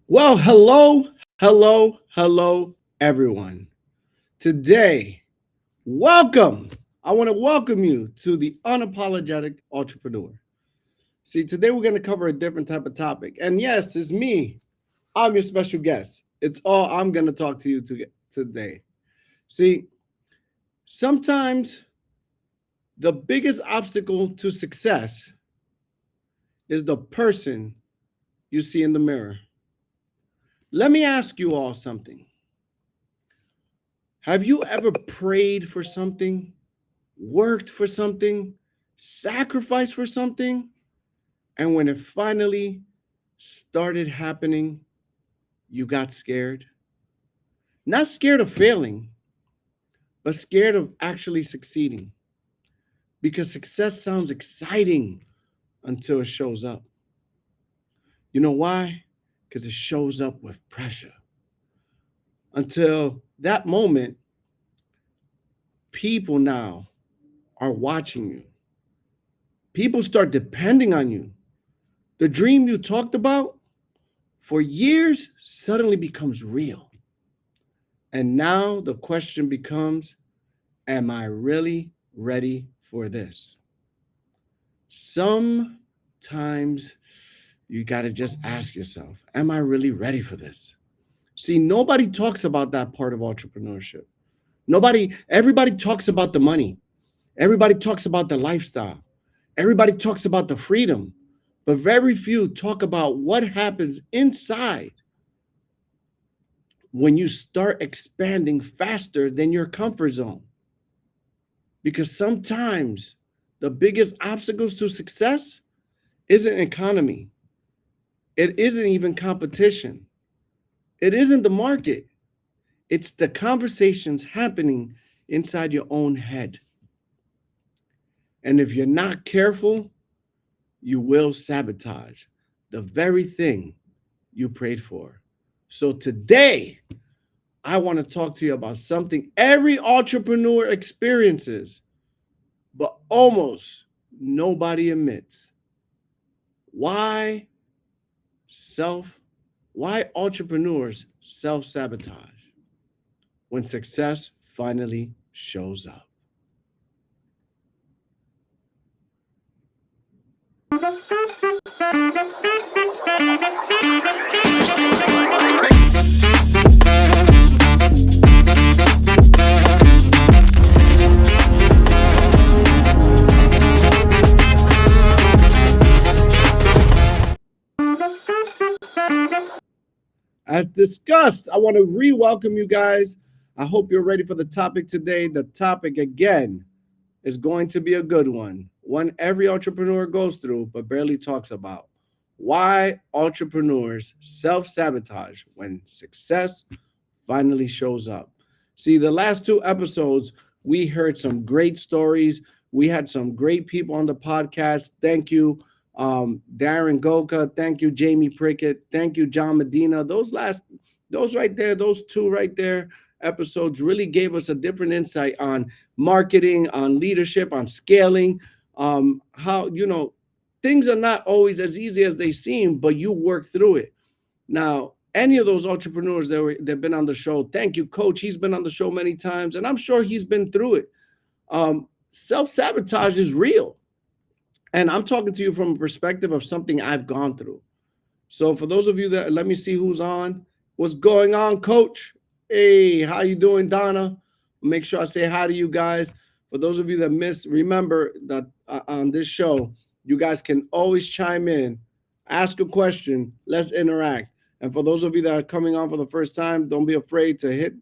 Well, hello, everyone. Today, welcome. I want to welcome you to the Unapologetic Entrepreneur. See, today we're going to cover a different type of topic. And yes, it's me. I'm your special guest. It's all I'm going to talk to you today. See, sometimes the biggest obstacle to success is the person you see in the mirror. Let me ask you all something. Have you ever prayed for something, worked for something, sacrificed for something, and when it finally started happening, you got scared? Not scared of failing, but scared of actually succeeding. Because success sounds exciting until it shows up. You know why? Because it shows up with pressure. Until that moment, people now are watching you. People start depending on you. The dream you talked about for years suddenly becomes real. And now the question becomes, am I really ready for this? Sometimes you got to just ask yourself, am I really ready for this? See, nobody talks about that part of entrepreneurship. Everybody talks about the money. Everybody talks about the lifestyle. Everybody talks about the freedom, but very few talk about what happens inside when you start expanding faster than your comfort zone. Because sometimes the biggest obstacles to success isn't economy. It isn't even competition. It isn't the market. It's the conversations happening inside your own head. And if you're not careful, you will sabotage the very thing you prayed for. So today, I want to talk to you about something every entrepreneur experiences, but almost nobody admits. Why entrepreneurs self-sabotage when success finally shows up. As discussed, I want to re-welcome you guys. I hope you're ready for the topic today. The topic, again, is going to be a good one every entrepreneur goes through but barely talks about. Why entrepreneurs self-sabotage when success finally shows up. See, the last two episodes, we heard some great stories. We had some great people on the podcast. Thank you, Darren Goka. Thank you, Jamie Prickett. Thank you, John Medina. Those two right there episodes really gave us a different insight on marketing, on leadership, on scaling, how, things are not always as easy as they seem, but you work through it. Now, any of those entrepreneurs that've been on the show, thank you, Coach. He's been on the show many times, and I'm sure he's been through it. Self-sabotage is real. And I'm talking to you from a perspective of something I've gone through. So for those of you that, let me see who's on. What's going on, Coach? Hey, how you doing, Donna? Make sure I say hi to you guys. For those of you that missed, remember that on this show, you guys can always chime in, ask a question, let's interact. And for those of you that are coming on for the first time, don't be afraid to hit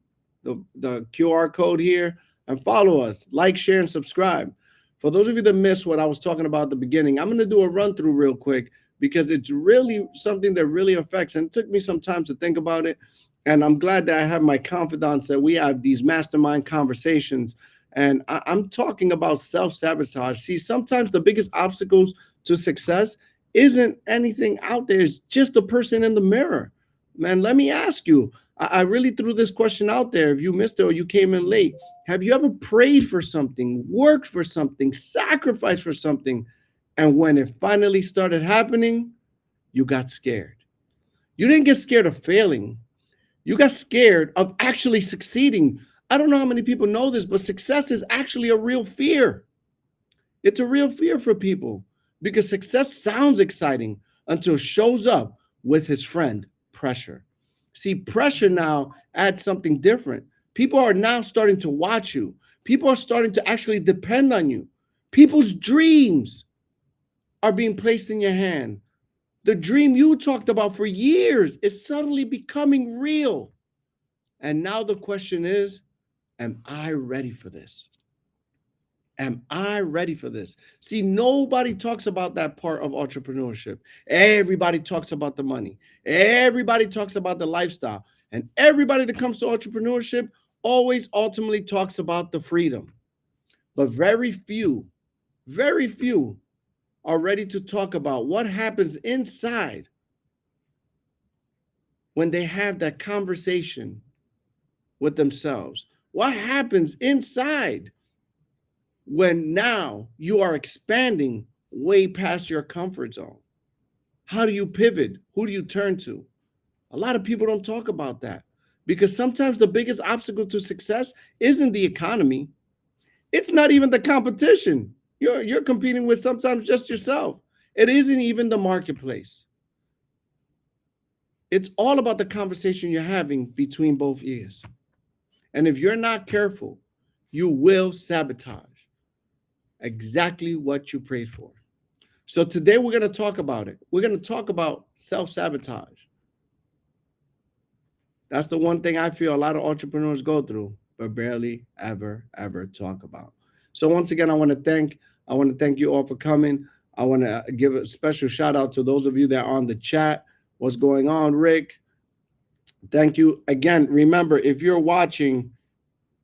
the QR code here and follow us, like, share, and subscribe. For those of you that missed what I was talking about at the beginning, I'm going to do a run through real quick because it's really something that really affects. And it took me some time to think about it. And I'm glad that I have my confidants that we have these mastermind conversations. And I'm talking about self-sabotage. See, sometimes the biggest obstacles to success isn't anything out there. It's just the person in the mirror. Man, let me ask you. I really threw this question out there. If you missed it or you came in late, have you ever prayed for something, worked for something, sacrificed for something, and when it finally started happening, you got scared? You didn't get scared of failing. You got scared of actually succeeding. I don't know how many people know this, but success is actually a real fear. It's a real fear for people because success sounds exciting until it shows up with his friend, pressure. See, pressure now adds something different. People are now starting to watch you. People are starting to actually depend on you. People's dreams are being placed in your hand. The dream you talked about for years is suddenly becoming real. And now the question is, am I ready for this? Am I ready for this? See, nobody talks about that part of entrepreneurship. Everybody talks about the money. Everybody talks about the lifestyle. And everybody that comes to entrepreneurship always ultimately talks about the freedom. But very few are ready to talk about what happens inside when they have that conversation with themselves. What happens inside when now you are expanding way past your comfort zone? How do you pivot? Who do you turn to? A lot of people don't talk about that because sometimes the biggest obstacle to success isn't the economy. It's not even the competition. You're competing with sometimes just yourself. It isn't even the marketplace. It's all about the conversation you're having between both ears. And if you're not careful, you will sabotage exactly what you prayed for. So today we're going to talk about it. We're going to talk about self-sabotage. That's the one thing I feel a lot of entrepreneurs go through, but barely ever talk about. So once again, I want to thank you all for coming. I want to give a special shout out to those of you that are on the chat. What's going on, Rick? Thank you. Again, remember, if you're watching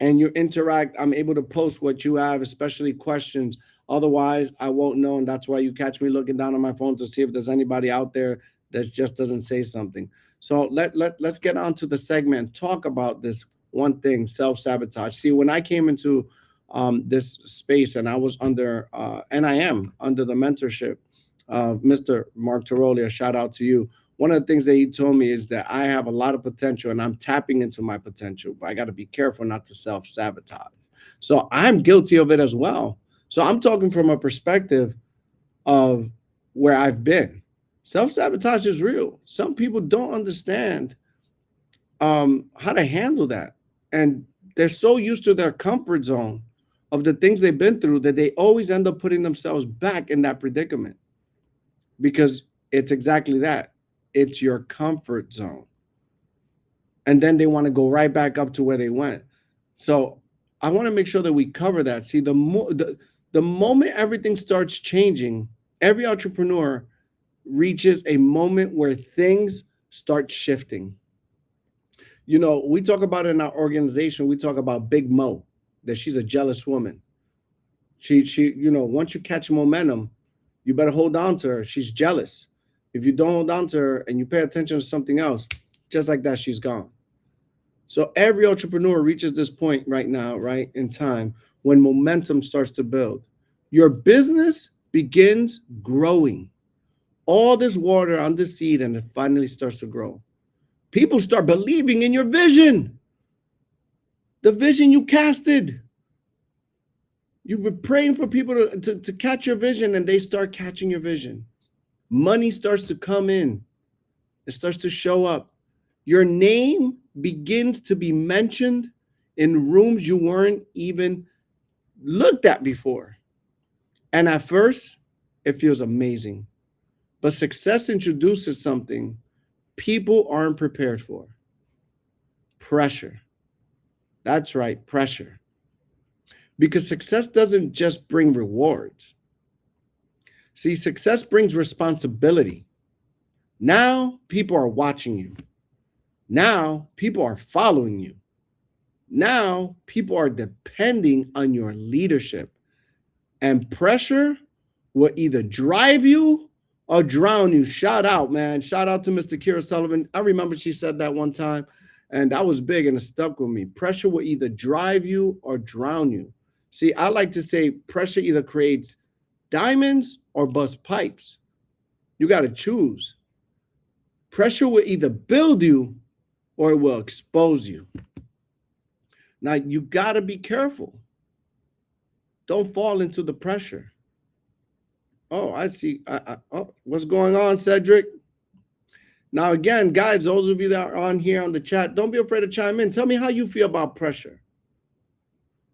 and you interact, I'm able to post what you have, especially questions. Otherwise, I won't know. And that's why you catch me looking down on my phone to see if there's anybody out there that just doesn't say something. So let's get on to the segment and talk about this one thing, self-sabotage. See, when I came into this space and I was under, and I am under the mentorship of Mr. Mark Tiroli, a shout out to you. One of the things that he told me is that I have a lot of potential and I'm tapping into my potential, but I got to be careful not to self-sabotage. So I'm guilty of it as well. So I'm talking from a perspective of where I've been. Self-sabotage is real. Some people don't understand how to handle that. And they're so used to their comfort zone of the things they've been through that they always end up putting themselves back in that predicament because it's exactly that. It's your comfort zone. And then they want to go right back up to where they went. So I want to make sure that we cover that. See, the moment everything starts changing, every entrepreneur reaches a moment where things start shifting. You know, we talk about in our organization, we talk about Big Mo, that she's a jealous woman. She, once you catch momentum, you better hold on to her. She's jealous. If you don't hold on to her and you pay attention to something else, just like that, she's gone. So every entrepreneur reaches this point right now, right in time, when momentum starts to build. Your business begins growing. All this water on the seed and it finally starts to grow. People start believing in your vision. The vision you casted. You've been praying for people to catch your vision and they start catching your vision. Money starts to come in. It starts to show up. Your name begins to be mentioned in rooms you weren't even looked at before. And at first, it feels amazing. But success introduces something people aren't prepared for: pressure. That's right, pressure. Because success doesn't just bring rewards. See, success brings responsibility. Now people are watching you. Now people are following you. Now people are depending on your leadership. And pressure will either drive you or drown you. Shout out, man. Shout out to Mr. Kira Sullivan. I remember she said that one time, and that was big and it stuck with me. Pressure will either drive you or drown you. See, I like to say pressure either creates diamonds or bust pipes. You got to choose. Pressure will either build you or it will expose you. Now, you got to be careful. Don't fall into the pressure. Oh, I see. Oh, what's going on, Cedric? Now, again, guys, those of you that are on here on the chat, don't be afraid to chime in. Tell me how you feel about pressure.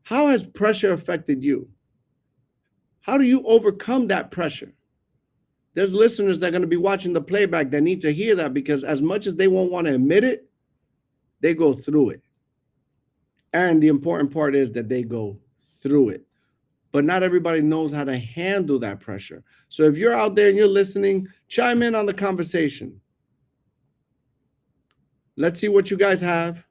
How has pressure affected you? How do you overcome that pressure? There's listeners that are going to be watching the playback that need to hear that, because as much as they won't want to admit it, they go through it. And the important part is that they go through it. But not everybody knows how to handle that pressure. So if you're out there and you're listening, chime in on the conversation. Let's see what you guys have.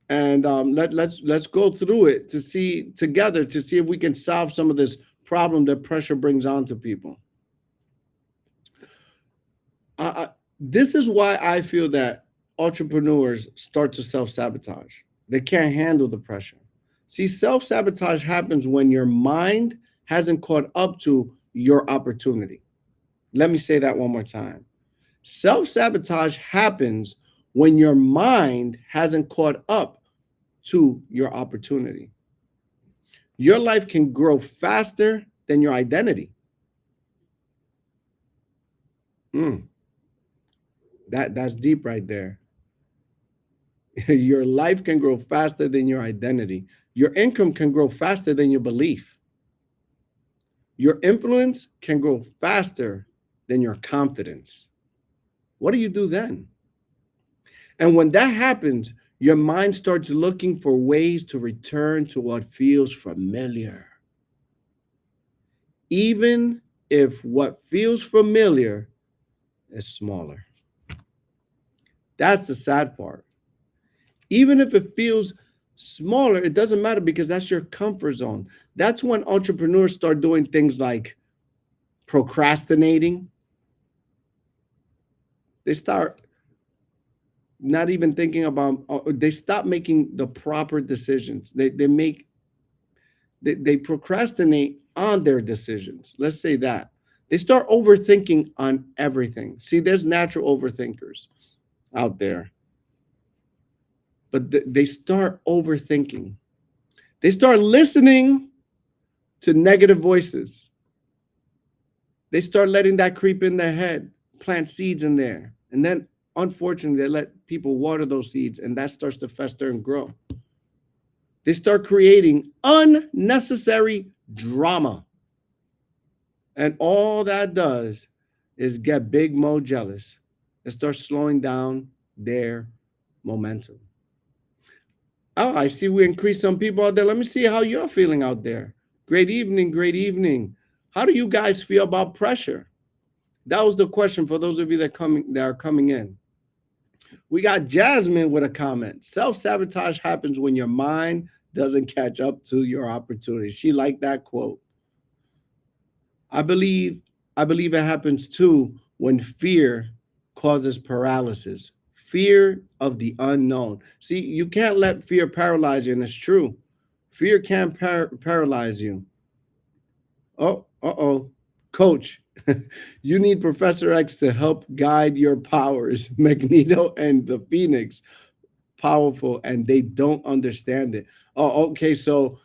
And let's go through it to see together to see if we can solve some of this problem that pressure brings on to people. This is why I feel that entrepreneurs start to self-sabotage. They can't handle the pressure. See, self-sabotage happens when your mind hasn't caught up to your opportunity. Let me say that one more time. Self-sabotage happens when your mind hasn't caught up to your opportunity. Your life can grow faster than your identity. That's deep right there. Your life can grow faster than your identity. Your income can grow faster than your belief. Your influence can grow faster than your confidence. What do you do then? And when that happens, your mind starts looking for ways to return to what feels familiar. Even if what feels familiar is smaller. That's the sad part. Even if it feels smaller, it doesn't matter, because that's your comfort zone. That's when entrepreneurs start doing things like procrastinating. They start not even thinking about, they stop making the proper decisions. They procrastinate on their decisions. Let's say that. They start overthinking on everything. See, there's natural overthinkers out there. But they start overthinking. They start listening to negative voices. They start letting that creep in their head, plant seeds in there. And then, unfortunately, they let people water those seeds, and that starts to fester and grow. They start creating unnecessary drama. And all that does is get Big Mo jealous and start slowing down their momentum. Oh, I see we increased some people out there. Let me see how you're feeling out there. Great evening, great evening. How do you guys feel about pressure? That was the question for those of you that are coming in. We got Jasmine with a comment. Self-sabotage happens when your mind doesn't catch up to your opportunity. She liked that quote. I believe it happens too when fear causes paralysis. Fear of the unknown. See, you can't let fear paralyze you, and it's true. Fear can paralyze you. Coach, you need Professor X to help guide your powers. Magneto and the Phoenix, powerful, and they don't understand it. Oh, okay, so,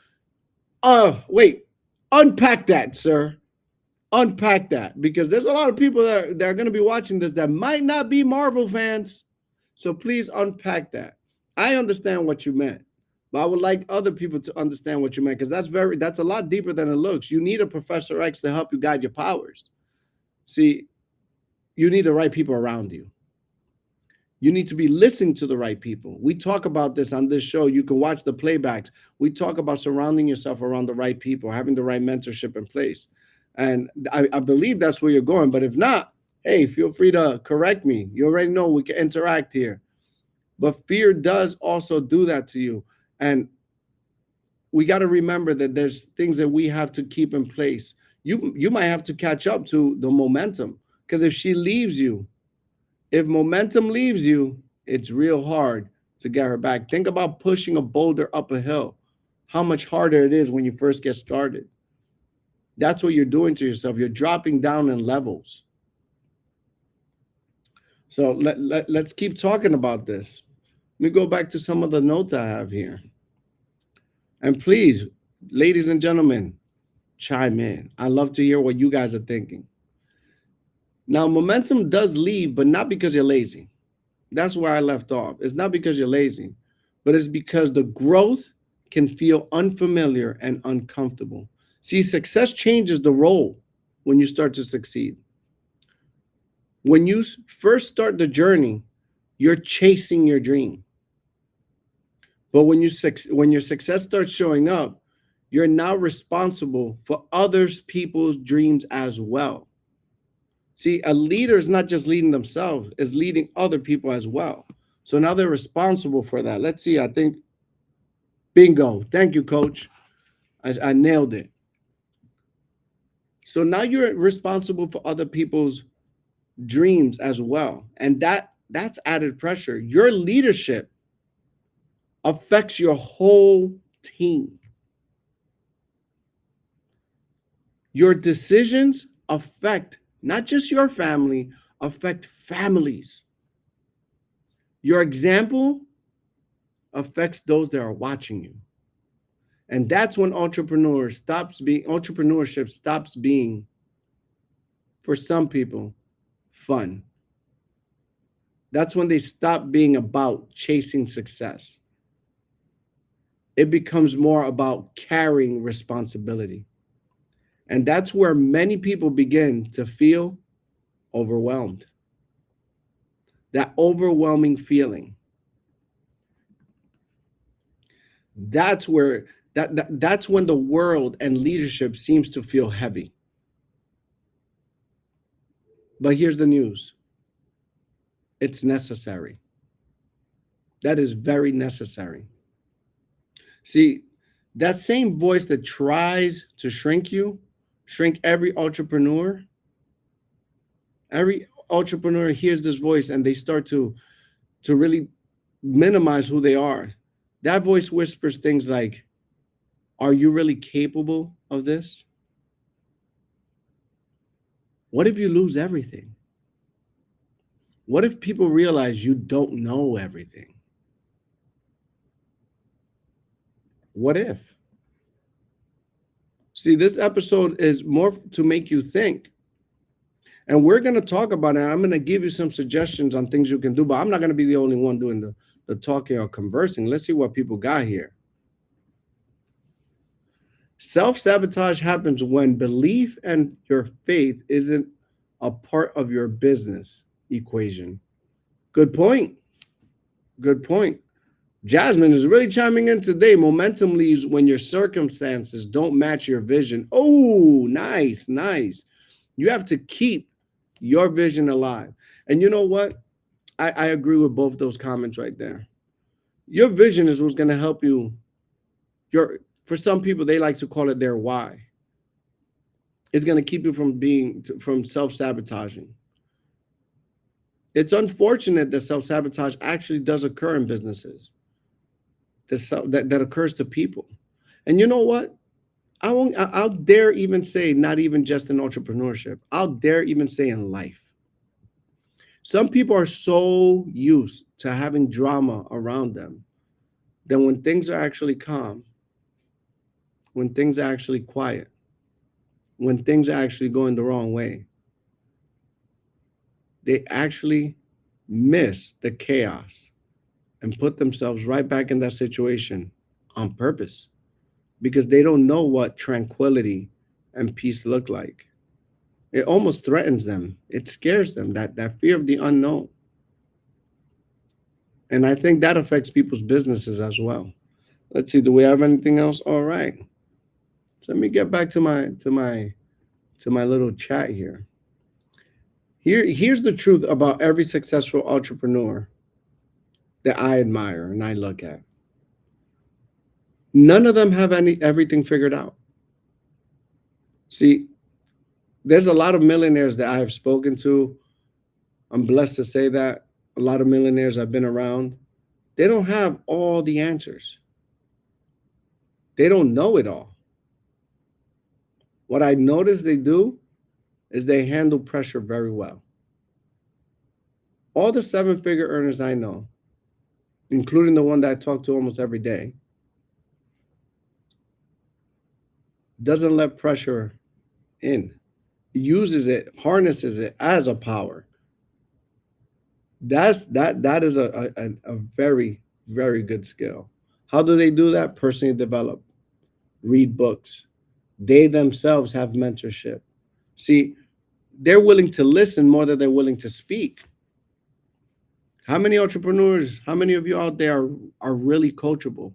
wait, unpack that, sir. unpack that, because there's a lot of people that are going to be watching this that might not be Marvel fans. So please unpack that. I understand what you meant, but I would like other people to understand what you meant, because that's a lot deeper than it looks. You need a Professor X to help you guide your powers. See, you need the right people around you. You need to be listening to the right people. We talk about this on this show. You can watch the playbacks. We talk about surrounding yourself around the right people, having the right mentorship in place. And I believe that's where you're going. But if not, hey, feel free to correct me. You already know we can interact here. But fear does also do that to you. And we got to remember that there's things that we have to keep in place. You might have to catch up to the momentum, because if momentum leaves you, it's real hard to get her back. Think about pushing a boulder up a hill, how much harder it is when you first get started. That's what you're doing to yourself. You're dropping down in levels. So let's keep talking about this. Let me go back to some of the notes I have here. And please, ladies and gentlemen, chime in. I love to hear what you guys are thinking. Now, momentum does leave, but not because you're lazy. That's where I left off. It's not because you're lazy, but it's because the growth can feel unfamiliar and uncomfortable. See, success changes the role when you start to succeed. When you first start the journey, you're chasing your dream. But when your success starts showing up, you're now responsible for others people's dreams as well. See, a leader is not just leading themselves, is leading other people as well. So now they're responsible for that. Let's see, I think, bingo. Thank you, coach. I nailed it. So now you're responsible for other people's dreams as well. And that's added pressure. Your leadership affects your whole team. Your decisions affect not just your family, affect families. Your example affects those that are watching you. And that's when entrepreneurship stops being, for some people, fun. That's when they stop being about chasing success. It becomes more about carrying responsibility. And that's where many people begin to feel overwhelmed. That overwhelming feeling. That's where that's when the world and leadership seems to feel heavy. But here's the news. It's necessary. That is very necessary. See, that same voice that tries to shrink every entrepreneur hears this voice and they start to really minimize who they are. That voice whispers things like, are you really capable of this? What if you lose everything? What if people realize you don't know everything? What if? See, this episode is more to make you think. And we're going to talk about it. I'm going to give you some suggestions on things you can do, but I'm not going to be the only one doing the talking or conversing. Let's see what people got here. Self-sabotage happens when belief and your faith isn't a part of your business equation. Good point. Good point. Jasmine is really chiming in today. Momentum leaves when your circumstances don't match your vision. Oh, nice, nice. You have to keep your vision alive. And you know what? I agree with both those comments right there. Your vision is what's going to help you. For some people, they like to call it their why. It's going to keep you from self-sabotaging. It's unfortunate that self-sabotage actually does occur in businesses. That occurs to people. And you know what? I'll dare even say, not even just in entrepreneurship, I'll dare even say in life. Some people are so used to having drama around them that when things are actually calm, when things are actually quiet, when things are actually going the wrong way. They actually miss the chaos and put themselves right back in that situation on purpose because they don't know what tranquility and peace look like. It almost threatens them. It scares them, that fear of the unknown. And I think that affects people's businesses as well. Let's see, do we have anything else? All right. So let me get back to my little chat here. Here's the truth about every successful entrepreneur that I admire and I look at. None of them have everything figured out. See, there's a lot of millionaires that I have spoken to. I'm blessed to say that a lot of millionaires I've been around, they don't have all the answers. They don't know it all. What I notice they do is they handle pressure very well. All the seven-figure earners I know, including the one that I talk to almost every day, doesn't let pressure in. Uses it, harnesses it as a power. That is a very, very good skill. How do they do that? Personally develop, read books. They themselves have mentorship. See, they're willing to listen more than they're willing to speak. How many entrepreneurs, how many of you out there are really coachable?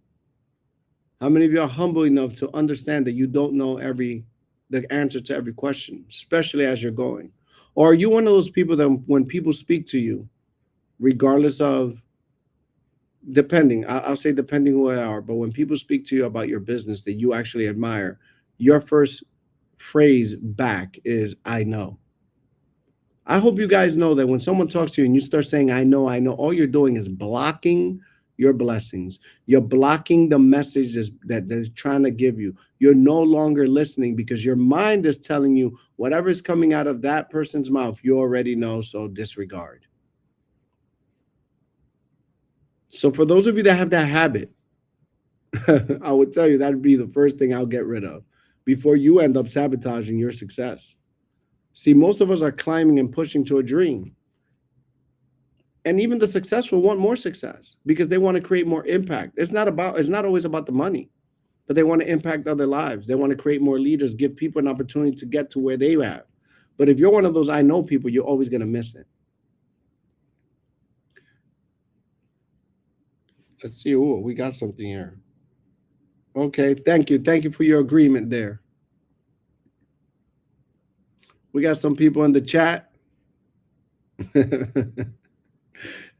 How many of you are humble enough to understand that you don't know the answer to every question, especially as you're going? Or are you one of those people that when people speak to you, regardless of, I'll say depending who they are, but when people speak to you about your business that you actually admire, your first phrase back is, I know. I hope you guys know that when someone talks to you and you start saying, I know, all you're doing is blocking your blessings. You're blocking the messages that they're trying to give you. You're no longer listening because your mind is telling you whatever's coming out of that person's mouth, you already know, so disregard. So for those of you that have that habit, I would tell you that'd be the first thing I'll get rid of before you end up sabotaging your success. See, most of us are climbing and pushing to a dream. And even the successful want more success because they want to create more impact. It's not always about the money, but they want to impact other lives. They want to create more leaders, give people an opportunity to get to where they have. But if you're one of those I know people, you're always going to miss it. Let's see. Oh, we got something here. Okay, thank you. Thank you for your agreement there. We got some people in the chat.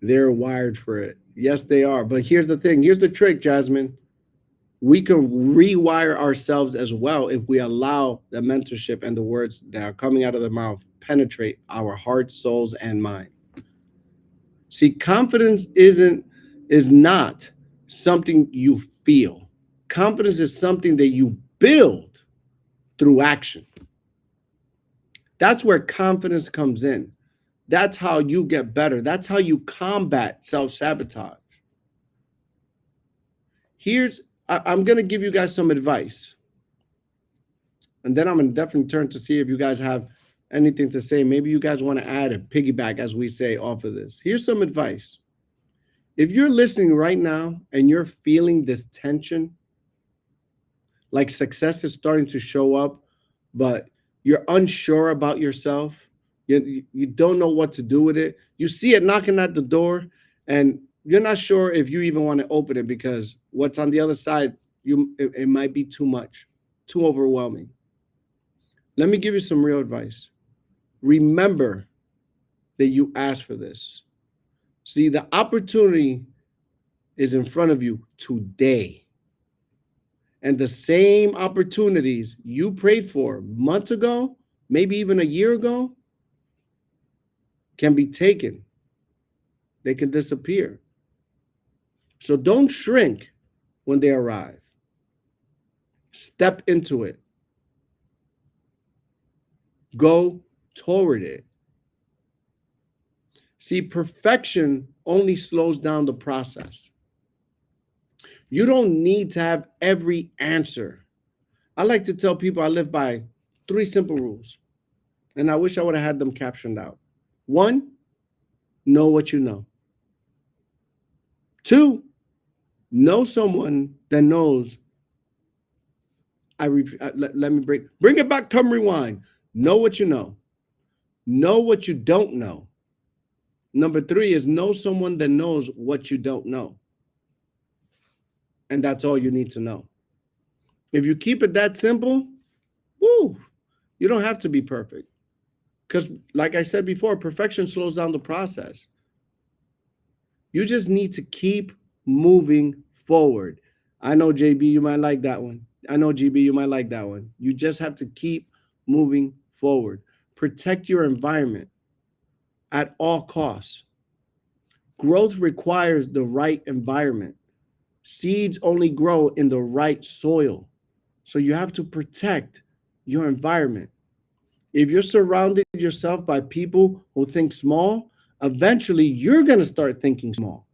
They're wired for it. Yes, they are. But here's the thing. Here's the trick, Jasmine. We can rewire ourselves as well if we allow the mentorship and the words that are coming out of the mouth penetrate our hearts, souls, and mind. See, confidence is not something you feel. Confidence is something that you build through action. That's where confidence comes in. That's how you get better. That's how you combat self-sabotage. I'm going to give you guys some advice. And then I'm going to definitely turn to see if you guys have anything to say. Maybe you guys want to add a piggyback, as we say, off of this. Here's some advice. If you're listening right now and you're feeling this tension, like success is starting to show up, but you're unsure about yourself, you don't know what to do with it, you see it knocking at the door, and you're not sure if you even want to open it because what's on the other side, it might be too much, too overwhelming. Let me give you some real advice. Remember that you asked for this. See, the opportunity is in front of you today. And the same opportunities you prayed for months ago, maybe even a year ago, can be taken. They can disappear. So don't shrink when they arrive. Step into it. Go toward it. See, perfection only slows down the process. You don't need to have every answer. I like to tell people I live by 3 simple rules. And I wish I would have had them captioned out. 1, know what you know. 2, know someone that knows. Let me bring it back. Come rewind. Know what you know. Know what you don't know. Number 3 is know someone that knows what you don't know. And that's all you need to know. If you keep it that simple, woo, you don't have to be perfect. Because like I said before, perfection slows down the process. You just need to keep moving forward. I know, JB, you might like that one. I know, GB, you might like that one. You just have to keep moving forward. Protect your environment at all costs. Growth requires the right environment. Seeds only grow in the right soil. So you have to protect your environment. If you're surrounding yourself by people who think small, eventually you're going to start thinking small.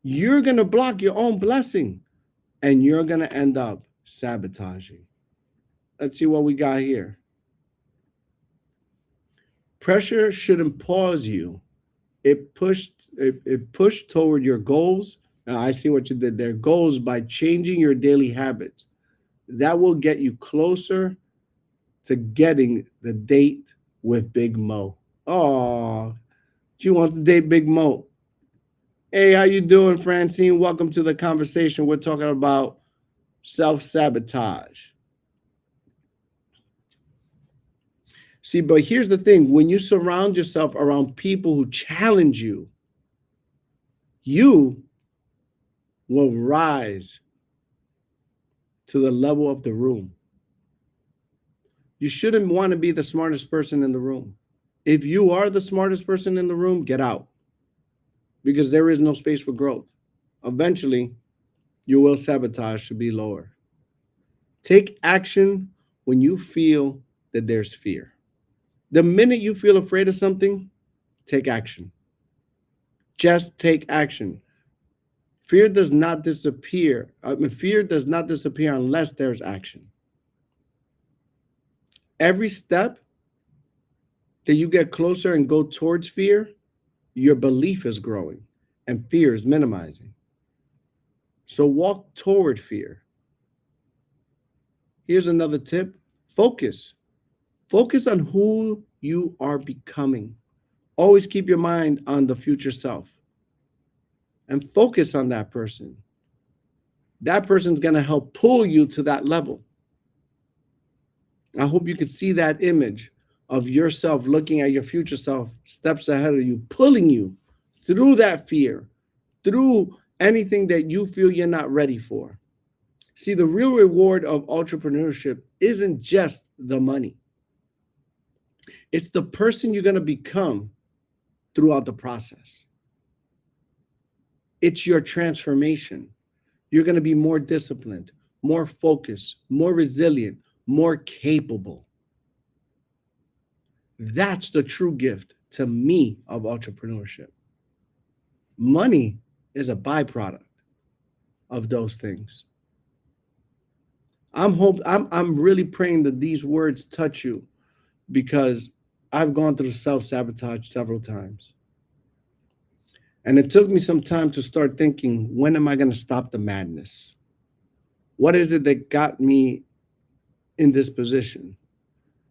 You're going to block your own blessing and you're going to end up sabotaging. Let's see what we got here. Pressure shouldn't pause you. It pushed toward your goals. I see what you did there. Goals by changing your daily habits. That will get you closer to getting the date with Big Mo. Oh, she wants to date Big Mo. Hey, how you doing, Francine? Welcome to the conversation. We're talking about self-sabotage. See, but here's the thing. When you surround yourself around people who challenge you, you will rise to the level of the room. You shouldn't want to be the smartest person in the room. If you are the smartest person in the room, get out. Because there is no space for growth. Eventually, you will sabotage to be lower. Take action when you feel that there's fear. The minute you feel afraid of something, take action. Just take action. Fear does not disappear. Fear does not disappear unless there's action. Every step that you get closer and go towards fear, your belief is growing and fear is minimizing. So walk toward fear. Here's another tip. Focus. Focus on who you are becoming. Always keep your mind on the future self and focus on that person. That person's going to help pull you to that level. I hope you can see that image of yourself looking at your future self, steps ahead of you, pulling you through that fear, through anything that you feel you're not ready for. See, the real reward of entrepreneurship isn't just the money. It's the person you're going to become throughout the process. It's your transformation. You're going to be more disciplined, more focused, more resilient, more capable. That's the true gift to me of entrepreneurship. Money is a byproduct of those things. I'm really praying that these words touch you because I've gone through self-sabotage several times. And it took me some time to start thinking, when am I going to stop the madness? What is it that got me in this position?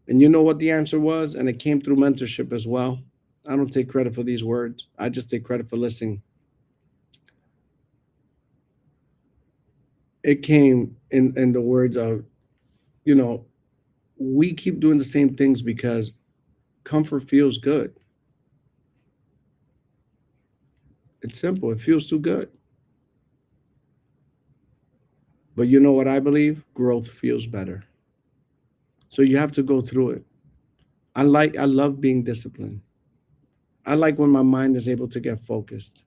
And you know what the answer was? And it came through mentorship as well. I don't take credit for these words. I just take credit for listening. It came in the words of, we keep doing the same things because comfort feels good. It's simple. It feels too good. But you know what I believe? Growth feels better. So you have to go through it. I love being disciplined. I like when my mind is able to get focused.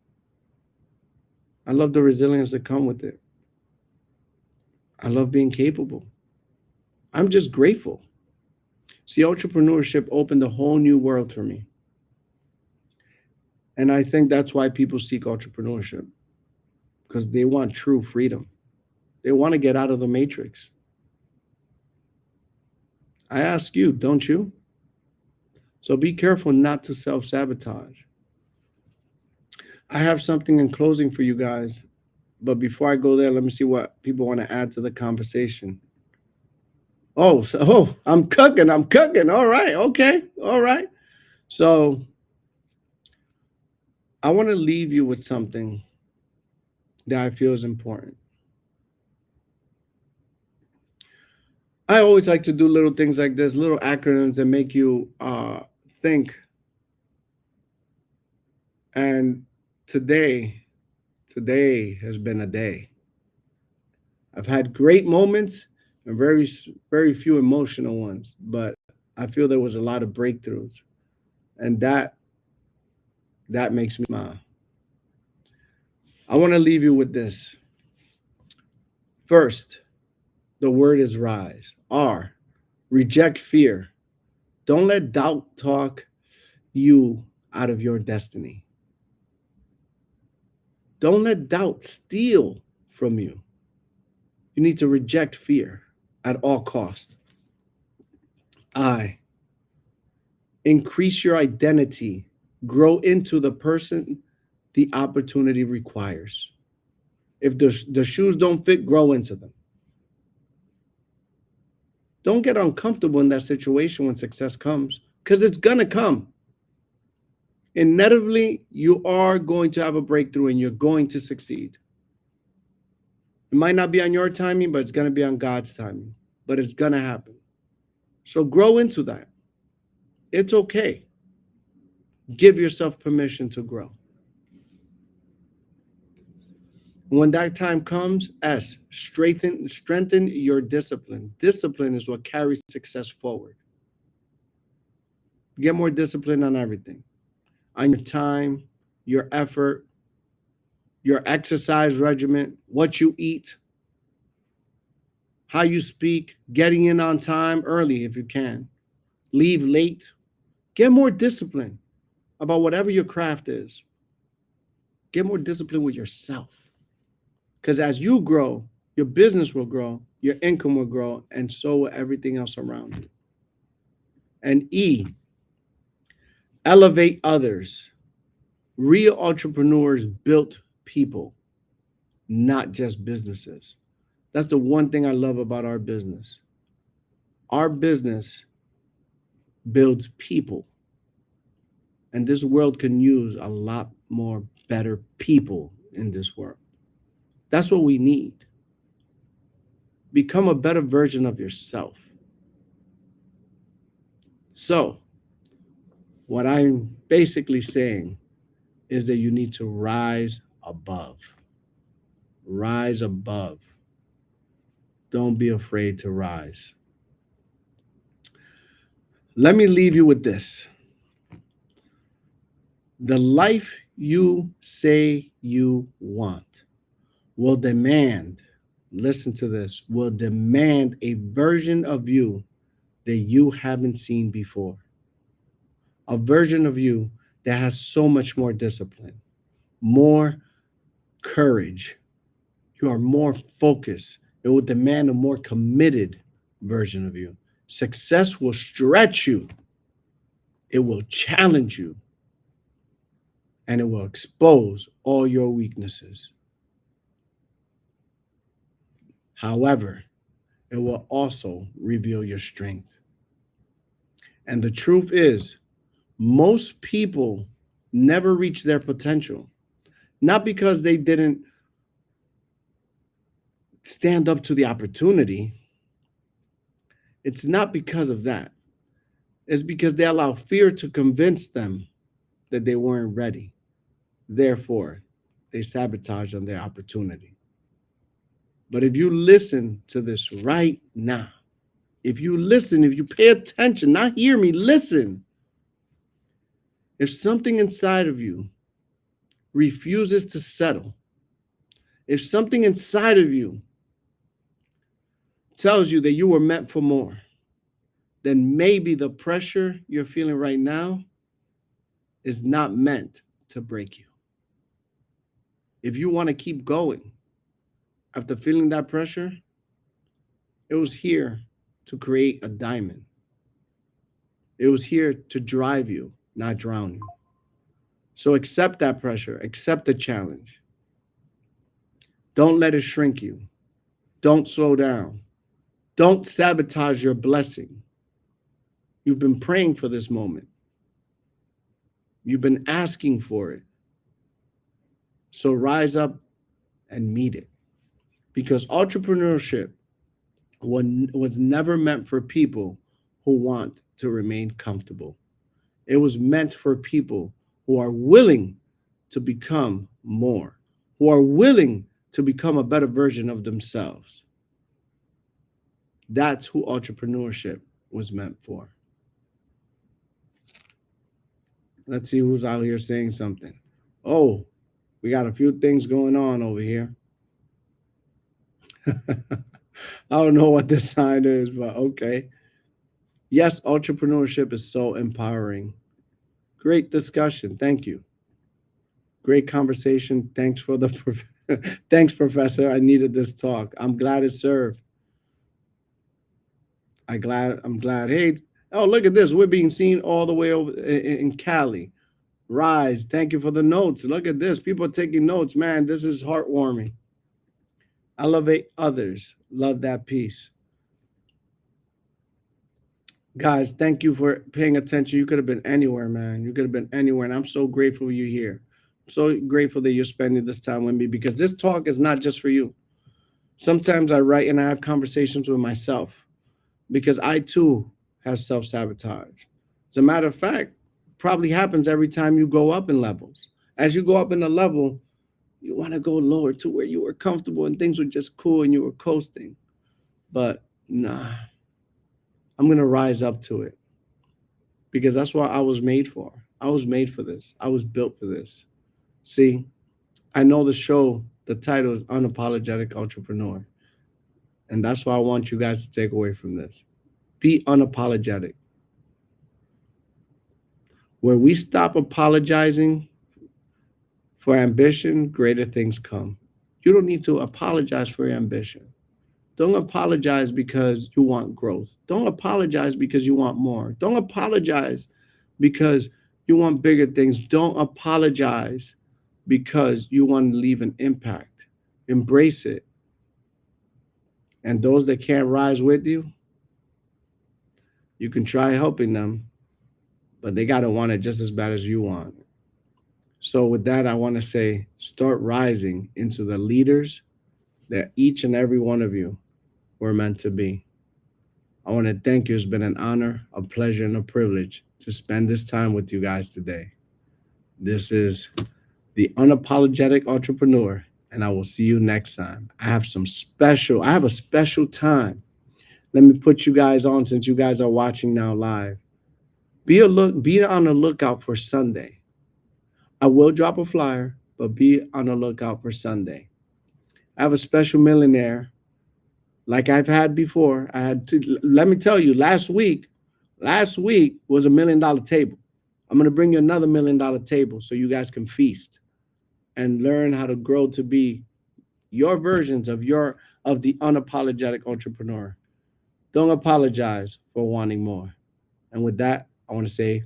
I love the resilience that comes with it. I love being capable. I'm just grateful. See, entrepreneurship opened a whole new world for me. And I think that's why people seek entrepreneurship, because they want true freedom. They want to get out of the matrix. I ask you, don't you? So be careful not to self-sabotage. I have something in closing for you guys. But before I go there, let me see what people want to add to the conversation. I'm cooking. I'm cooking. All right. Okay. All right. So I want to leave you with something that I feel is important. I always like to do little things like this, little acronyms that make you think. And today has been a day. I've had great moments and very few emotional ones, but I feel there was a lot of breakthroughs, and that makes me smile. I want to leave you with this. First, the word is rise. R, reject fear. Don't let doubt talk you out of your destiny. Don't let doubt steal from you. You need to reject fear at all costs. I, increase your identity. Grow into the person the opportunity requires. If the shoes don't fit, grow into them. Don't get uncomfortable in that situation when success comes, because it's going to come. Inevitably, you are going to have a breakthrough and you're going to succeed. It might not be on your timing, but it's going to be on God's timing. But it's going to happen. So grow into that. It's okay. Give yourself permission to grow. When that time comes, S, strengthen your discipline. Discipline is what carries success forward. Get more discipline on everything. On your time, your effort, your exercise regimen, what you eat, how you speak, getting in on time early if you can, leave late. Get more discipline about whatever your craft is. Get more discipline with yourself. Because as you grow, your business will grow, your income will grow, and so will everything else around you. And E, elevate others. Real entrepreneurs built people, not just businesses. That's the one thing I love about our business. Our business builds people. And this world can use a lot more better people in this world. That's what we need. Become a better version of yourself. So, what I'm basically saying is that you need to rise above. Rise above. Don't be afraid to rise. Let me leave you with this. The life you say you want will demand, listen to this, will demand a version of you that you haven't seen before. A version of you that has so much more discipline, more courage. You are more focused. It will demand a more committed version of you. Success will stretch you. It will challenge you. And it will expose all your weaknesses. However, it will also reveal your strength. And the truth is, most people never reach their potential, not because they didn't stand up to the opportunity. It's not because of that. It's because they allow fear to convince them that they weren't ready. Therefore, they sabotage on their opportunity. But if you listen to this right now, if you pay attention, not hear me, listen. If something inside of you refuses to settle, if something inside of you tells you that you were meant for more, then maybe the pressure you're feeling right now is not meant to break you. If you want to keep going after feeling that pressure, it was here to create a diamond. It was here to drive you, not drown you. So accept that pressure, accept the challenge. Don't let it shrink you. Don't slow down. Don't sabotage your blessing. You've been praying for this moment. You've been asking for it. So rise up and meet it. Because entrepreneurship was never meant for people who want to remain comfortable. It was meant for people who are willing to become more, who are willing to become a better version of themselves. That's who entrepreneurship was meant for. Let's see who's out here saying something. Oh, we got a few things going on over here. I don't know what this sign is, but okay. Yes, entrepreneurship is so empowering. Great discussion. Thank you. Great conversation. Thanks for the thanks, Professor. I needed this talk. I'm glad it served. I'm glad. Hey, oh, look at this. We're being seen all the way over in Cali. Rise. Thank you for the notes. Look at this. People are taking notes. Man, this is heartwarming. Elevate others. Love that piece. Guys, thank you for paying attention. You could have been anywhere, man. You could have been anywhere. And I'm so grateful you're here. I'm so grateful that you're spending this time with me, because this talk is not just for you. Sometimes I write and I have conversations with myself, because I too have self-sabotage. As a matter of fact, probably happens every time you go up in levels. As you go up in a level, you want to go lower to where you were comfortable and things were just cool and you were coasting. But nah, I'm going to rise up to it, because that's what I was made for. I was made for this. I was built for this. See, I know the title is Unapologetic Entrepreneur. And that's what I want you guys to take away from this. Be unapologetic. Where we stop apologizing for ambition, greater things come. You don't need to apologize for your ambition. Don't apologize because you want growth. Don't apologize because you want more. Don't apologize because you want bigger things. Don't apologize because you want to leave an impact. Embrace it. And those that can't rise with you, you can try helping them, but they got to want it just as bad as you want. So with that, I want to say, start rising into the leaders that each and every one of you were meant to be. I want to thank you. It's been an honor, a pleasure, and a privilege to spend this time with you guys today. This is the Unapologetic Entrepreneur, and I will see you next time. I have a special time. Let me put you guys on, since you guys are watching now live. Be on the lookout for Sunday. I will drop a flyer, but be on the lookout for Sunday. I have a special millionaire like I've had before. Let me tell you, last week was $1 million table. I'm going to bring you another $1 million table so you guys can feast and learn how to grow to be your versions of the unapologetic entrepreneur. Don't apologize for wanting more. And with that, I want to say